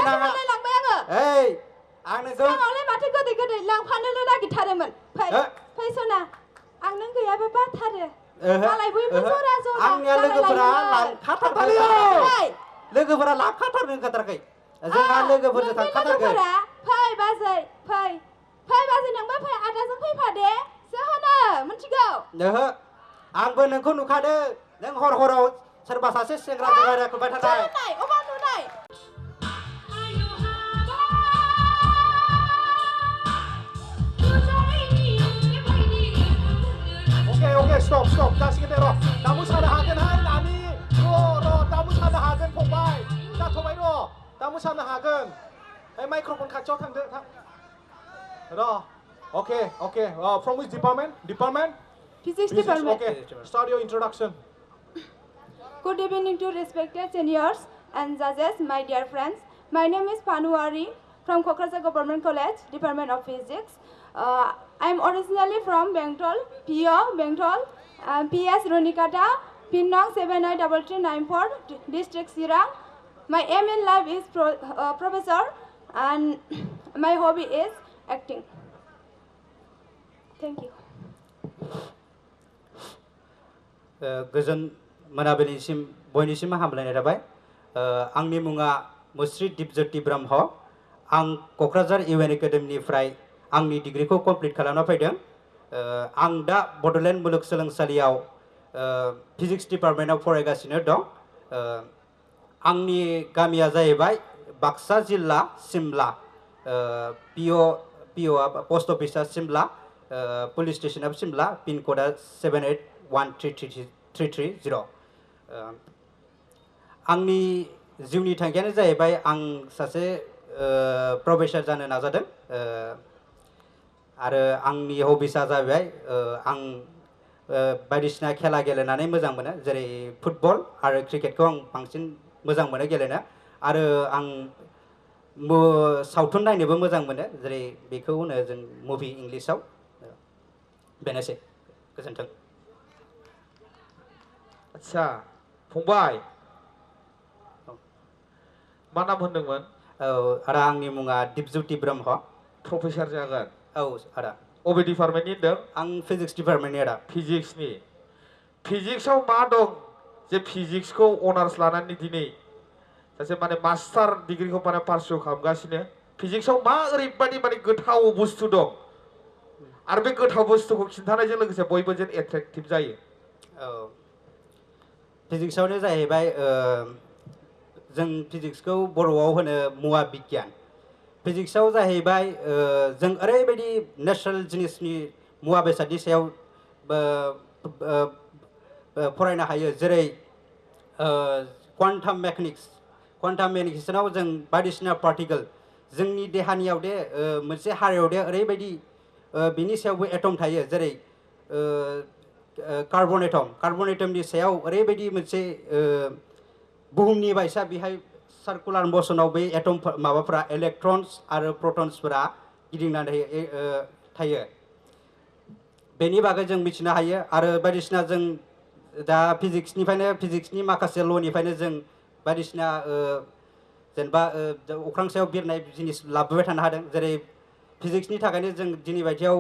लांबाय आङो ओइ आं नोंखौ आंलाय माथो गोदै गोदै लांफानोल' नागिरथारोमोन फै सना आं नों गैयाबा बाथारो मालाय बयबो जरा जरा आंनिया लोगोफोरा लांखाथारबाय लोगोफोरा लांखाथारनो ओंखारथाराखै जोंहा लोगोफोरजों थांखाथारगोन फै बाजै फै बाजै नोंबो फै आदाजों फैफादे जोहोनो मिथिगौ ओहो आंबो नोंखौ नुखादों नों हराव सोरबा सासे सेंग्राजों रायलायखुबाय थानाय अबाव नुनाय Okay, stop. जासिगोन दे र' दा मोसानो हागोनहाय नानि र' दा मोसानो हागोन फंबाय जाथ'बाय र' दा मोसानो हागोन माइक्र'फन खाथियाव थांदो थां र' Okay. From which department? Physics department. Okay, start your introduction. Good evening to respected seniors and judges, my dear friends. My name is Panu from Kokrajhar Government College, Department of Physics. I am originally from Bengal, PO, Bengal, PS Ronikata, PIN Nong 793394, District Sirang. My aim in life is professor and my hobby is acting. Thank you. गोजोन मोनाबिलिसिम बयनिसिम हामलायनाय थाबाय आंनि मुङा मुस्रि दीपज्योति ब्रह्म आं क'क्राझार इउएन एकाडेमिनिफ्राय आंनि डिग्रीखौ complete खालामना फैदों आं दा बड'लेण्ड मुलुगसोलोंसालियाव फिजिक्स डिपार्टमेन्टआव फरायगासिनो दं आंनि गामिया जाहैबाय बाक्सा जिल्ला सिमला पिअ पस्ट अफिसआ सिमला पुलिस स्टेशनआ सिमला पिन क'डआ 78133330 आंनि जिउनि थांखियानो जाहैबाय आं सासे प्रफेसर जानो नाजादों आरो आंनि हबिसा जाहैबाय आं बायदिसिना खेला गेलेनानै मोजां मोनो जेरै फुटबल आरो क्रिकेटखौ आं बांसिन मोजां मोनो गेलेनो आरो आं सावथुन नायनोबो मोजां मोनो जेरै बेखौ होनो जों मुभि इंलिसाव बेनोसै गोजोन्थों आच्छा फंबाय मा नाम होनदोंमोन आदा आंनि मुङा दीपज्योति ब्रह्म प्रफेसर जागोन औ आदा अबे डिपार्टमेन्टनि होनदों आं फिजिक्स डिपार्टमेन्टनि आदा फिजिक्सआव मा दं जे फिजिक्सखौ अनार्स लानानै दिनै सासे माने मास्टार डिग्रीखौ माने पारसिउ खालामगासिनो फिजिक्सआव मा ओरैबायदि माने गोथाव बुस्थु दं आरो बे गोथाव बुस्थुखौ खिन्थानायजों लोगोसे बयबो जेन एट्रेक्टिभ जायो औ फिजिक्सआवनो जाहैबाय जों फिजिक्सखौ बर'आव होनो मुवा बिगियान फिजिक्सआव जाहैबाय जों ओरैबायदि नेचारेल जिनिसनि मुवा बेसादनि सायाव फरायनो हायो जेरै क्वान्टाम मेकानिक्सआव जों बायदिसिना पार्टिकल जोंनि देहानियाव दे मोनसे हारायाव दे ओरैबायदि बिनि सायावबो एटम थायो जेरै कार्बन एटमनि सायाव ओरैबायदि मोनसे बुहुमनि बायसा बेहाय सार्कुलार मसनाव बे एटम माबाफोरा इलेक्ट्रन्स आरो प्रोटन्सफोरा गिदिंनानै थायो बेनि बागै जों मिथिनो हायो आरो बायदिसिना जों दा फिजिक्सनि माखासे ल'निफ्रायनो जों बायदिसिना जेनेबा अख्रां सायाव बिरनाय जिनिस लाबोबाय थानो हादों जेरै फिजिक्सनि थाखायनो जों दिनै बायदियाव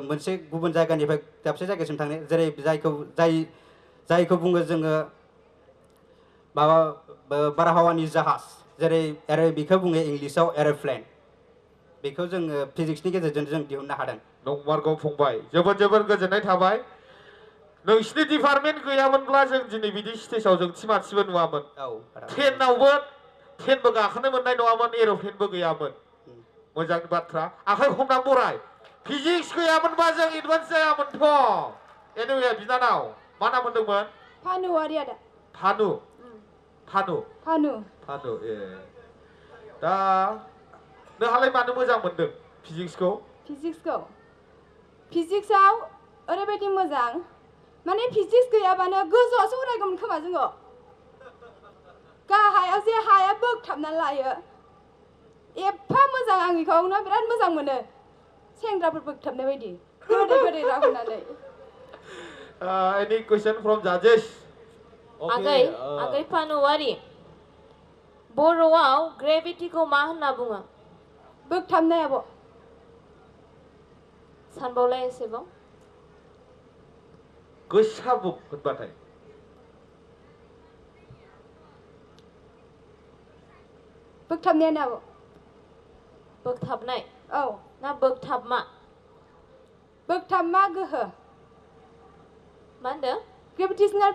मोनसे गुबुन जायगानिफ्राय दाबसे जायगासिम थांनो जेरै जायखौ बुङो जोङो माबा बारहावानि जाहाज जेरै बेखौ बुङो इंलिसाव एर'प्लेन बेखौ जोङो फिजिक्सनि गेजेरजों जों दिहुननो हादों नंमारगौ फंबाय जोबोद गोजोननाय थाबाय नोंसिनि डिपार्टमेन्ट गैयामोनब्ला जों दिनै बिदि स्टेजाव जों थिमाथिबो नुवामोन ट्रेनबो गाखोनो मोननाय नङामोन एर'प्लेनबो गैयामोन मोजां बाथ्रा आखाइ हमना बराय फिजिक्स गैयामोनबा जों एडभान्स जायामोनथ' एनिवे बिनानाव मा नाम होनदोंमोन Panu आदा फानु ए दा नोंहालाय मानो मोजां मोनदों फिजिक्सआव ओरैबायदि मोजां माने फिजिक्स गैयाबानो गोजौआवसो उरायगौमोन खोमा जोङो गाहायाव जे हाया बोगथाबनानै लायो एफा मोजां आं बेखौनो बिराद मोजां मोनो सेंग्राफोर बोगथाबनाय बायदि गोदै राव होनानै any question from judges आगै फानुवारि बर'आव ग्रेभिटिखौ मा होनना बुङो? बोगथाबनाय आब' सानबावलाय एसेबाव गोसा बुक होनबाथाय बोगथाबनायानो आब' बोगथाबनाय औ ना बोगथाबमा? बोगथाबमा गोहो मा होनदों? ग्रेभिटेशनेल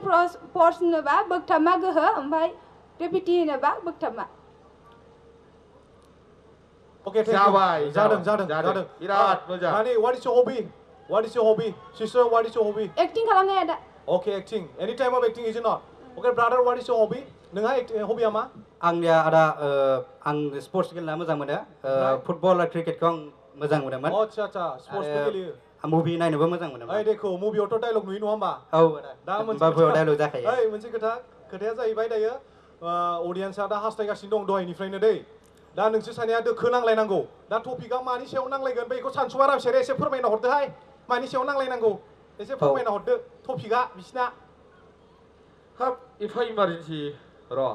फर्स होनोबा बोगथाबमा गोहो ओमफ्राय ग्रेभिटि होनोबा बोगथाबमा Okay, thank जाबाय, you. जादों. बिराद मोजां. Nani, what is your hobby? What is your hobby? Sister, what is your hobby? Acting खालामनाय आदा Okay, acting. Any type of acting is it not? Okay, brother, what is your hobby? नोंहा hobby मा? आंनिया आदा आं sports गेलेना मोजां मोनो फुटबल आरो क्रिकेटखौ आं मोजां मोनोमोन आच्छा स्पर्ट्सबो गेलेयो मुभि नायनोबो मोजां मोनोमोन ओइ देखो मुभियावथ' डायलग नुयो नङा होमबा औ दा बाबुआव डायलग जाखायो ओइ मोनसे खोथाया जाहैबाय दायो अडियेन्सआ दा हास्थायगासिनो दं दहायनिफ्रायनो दै दा नोंसोर सानैया दोखो नांलायनांगौ दा टपिकआ मानि सायाव नांलायगोन बेखौ सानसुमा रामसेरे एसे फोरमायना हरदोहाय मानि सायाव नांलायनांगौ एसे फोरमायना हरदो टपिकआ बिसिना हाब एफा इमारजेन्सि र'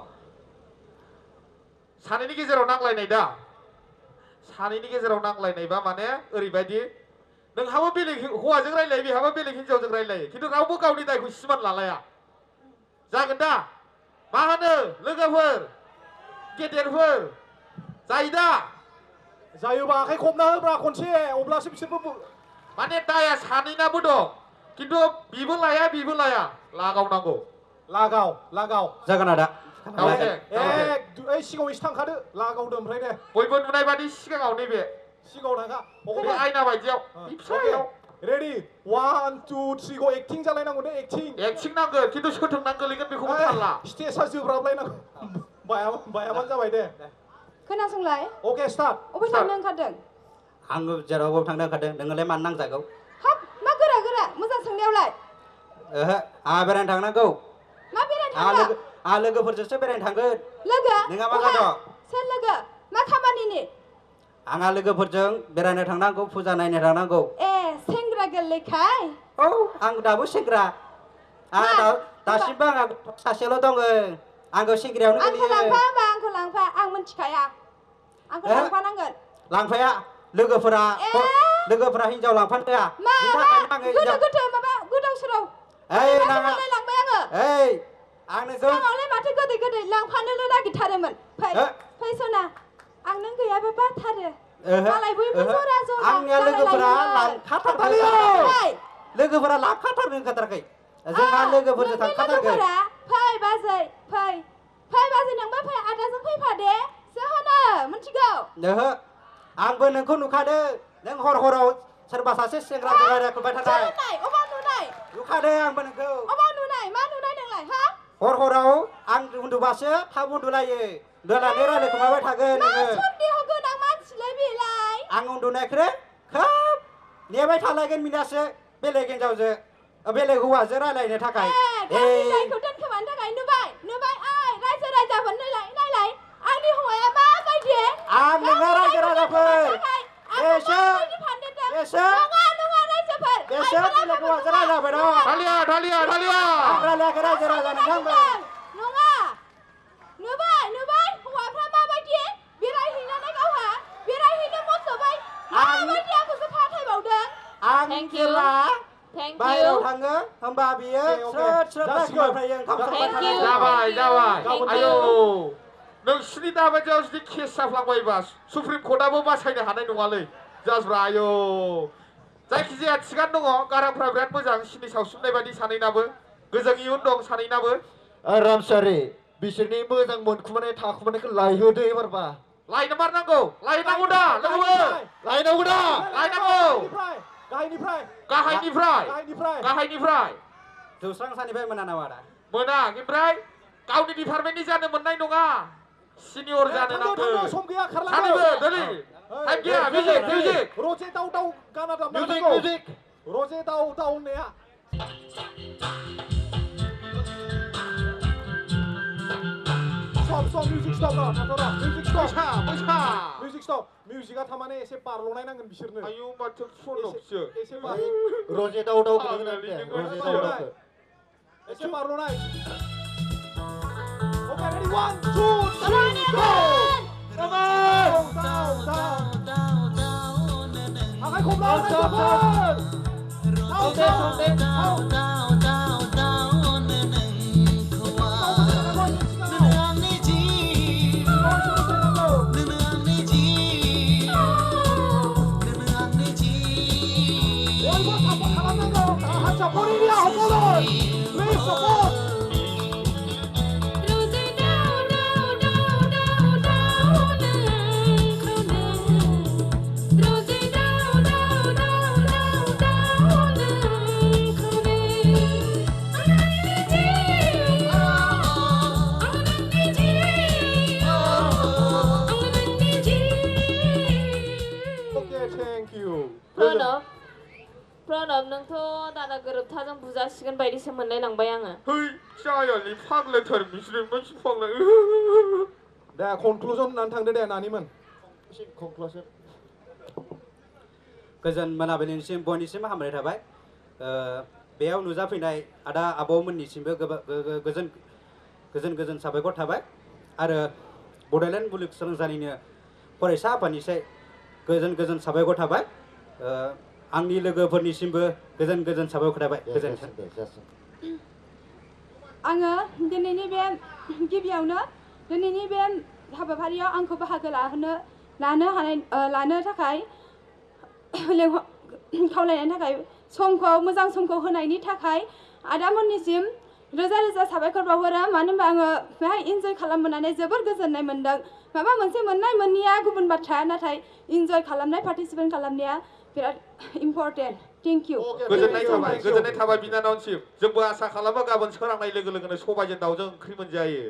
सानैनि गेजेराव नांलायनाय दा सानैनि गेजेराव नांलायनायबा माने ओरैबायदि नोंहाबो बेलेग हौवाजों रायलायो बेहाबो बेलेग हिन्जावजों रायलायो खिन्थु रावबो गावनि दायखौ सिमान लालाया जागोन दा मा होनो लोगोफोर गेदेरफोर जायो दा जायोबा आखाइ खबना होब्रा खनसे अब्लासो बिसोरबो माने दाया सानैनाबो दं खिन्थु बिबो लाया लागावनांगौ लागाव जागोन आदा ओइ सिगाङाव एसे थांखादो लागावदो ओमफ्राय दे बयबो नुनाय बादि सिगाङाव नैबे सिगाङाव थांखा बे आयना बायदियाव फिसायाव रेडि 1 2 3 गो एक्टिं जालायनांगौ दे एक्टिं नांगोन खिन्थु सोथोंनां गोलैगोन बेखौबो थारला स्टेजआ जोब्राबलायनांगौ बायाबानो जाबाय दे खोनासंलाय अके स्टार्ट अबे थांनो ओंखारदों आङो जेरावबो थांनो ओंखारदों नोङोलाय मानो नांजागौ हाब मा गोरा मोजां सोंनायावलाय ओहो आंहा बेरायनो थांनांगौ मा बेरायनो थांनो आंहा लोगोफोरजोंसो बेरायनो थांगोन लोगो नोंहा मा गादं सोर लोगो मा खामानिनि आंहा लोगोफोरजों बेरायनो थांनांगौ फुजा नायनो थांनांगौ ए सेंग्रा गोरलैखाय औ आं दाबो सेंग्रा दासिमबो आंहा सासेल' दङ आंखौ सेंग्रायावनो आंखौ लांफा आं मिथिखाया आंखौ लांफानांगोन लांफाया लोगोफोरा हिनजाव लांफानो होआ गोथो माबा गोदाव सोराव लांबाय आङो आंनो सिगाङावलाय माथो गोदै लांफानोल' नागिरथारोमोन फै सना आं नों गैयाबा बाथारो मालाय बयबो जरा आंनिया लोगोफोरा लांखाथारनो ओंखारथाराखै जोंहा लोगोफोरजों थांखाथारगोन फै बाजै फै बाजै नोंबो फै आदाजों फैफादे होनो मिथिगौ ओहो आंबो नोंखौ नुखादों नों हराव सोरबा सासे सेंग्राजों रायलायखुबाय थानाय अबाव नुनाय नुखादों आंबो नोंखौ अबाव नुनाय मा नुनाय नोंलाय हा हराव आं उन्दुबासो थाब उन्दुलायो दोनानै रायलायखुमाबाय थागोन नोङो सन्देह गोनां मानसिलाय बेलाय आं उन्दुनायखौ खोब नेबाय थालायगोन मिनासो बेलेग हिनजावजों बेलेग हौवाजों रायलायनो थाखाय जायखौ दोनखोमानो थाखाय नुबाय ओइ रायजो राजाफोर नायलाय आंनि हौवाया माबायदि आं नोङो रायजो राजाफोर बेसो नङा रायजोफोर बेलेग हौवाजों रायलायबाय दं थालिया आं रायलायाखै रायजो राजा नोंथांमोन नङा नुबाय हौवाफ्रा माबायदि बेरायहैनो मोसौबाय माबायदि आंखौसो फाथायबावदों आं जेब्ला बाहेराव थाङो होमबा बियो स्रोद रायखुमाफ्रायो ओंखाम संबाय थानाय जाबाय आयौ नोंसिनि दाबायदियाव जुदि केस जाफ्लांबायबा सुप्रिम कर्टआबो बासायनो हानाय नङालै जाजब्रा आयौ जायखिजाया थिगानो दङ गारांफ्रा बिराद मोजां सिनि सावसुमनाय बायदि सानैनाबो गोजों इयुन दं सानैनाबो रामसारि बिसोरनि मोजां मोनखुमानाय थाखुमानायखौ लायहोदो एबारबा लायनो मारनांगौ लायनांगौ दा गाहायनिफ्राय जौस्रां सानिफ्राय मोना नामा दा मोना ओमफ्राय गावनि डिपार्टमेन्टनि जानो मोननाय नङा सिनियर जानो नांगौ सम गैया सानैबो दोलै टाइम गैया मिउजिक रजे दाउ गाना दामनांगौ मिउजिक रजे दाउ होननाया stop music stop music stop मिउजिकआ थारमाने एसे बारल'नाय नांगोन बिसोरनो आयौ माथो फनल'सो एसे रजे दाउ एसे बारल'नाय Okay, ready? 1, 2, 3, go! Down, down, down. เอาให้ครบแล้วนะทุกคนเอาเต้นเอาเต้นเอา자포리리아 호보론 Please support Okay, thank you. Pranab नोंथ' दादा गोरोबथाजों बुजासिगोन बायदिसो मोनलायलांबाय आङो 헐 짜야니 파글레터를 미스르면 싶어글레 दा conclusion होननानै थांदो दे नानिमोन conclusion गोजोन मोनाबिलिनिसिम बयनिसिम हामलायनाय थाबाय बेयाव नुजाफैनाय आदा आबौमोननिसिमबो गोजोन साबायखर थाबाय आरो बड'लेण्ड मुलुगसोलोंसालिनि फरायसा आफादनिफ्राय गोजोन साबायखर थाबाय आंनि लोगोफोरनिसिमबो गोजोन साबायखर थाबाय गोजोन्थों आङो दिनैनि बे गिबियावनो दिनैनि बे हाबाफारियाव आंखौ बाहागो लानो थाखाय खावलायनायनि थाखाय मोजां समखौ होनायनि थाखाय आदामोननिसिम रोजा साबायखर बावहरो मानो होनबा आङो बेहाय इन्जय खालामनानै जोबोर गोजोननाय मोन्दों माबा मोनसे मोननाय मोनैया गुबुन बाथ्रा नाथाय इन्जय खालामनाय पार्टिसिपेट खालामनाया बिराद इम्पर्टेन्ट थेंक इउ गोजोननाय थाबाय बिनानावसिम जोंबो आसा खालामो गाबोन सोरांनाय लोगो लोगोनो सबायजों दाउजों ओंख्रि मोनजायो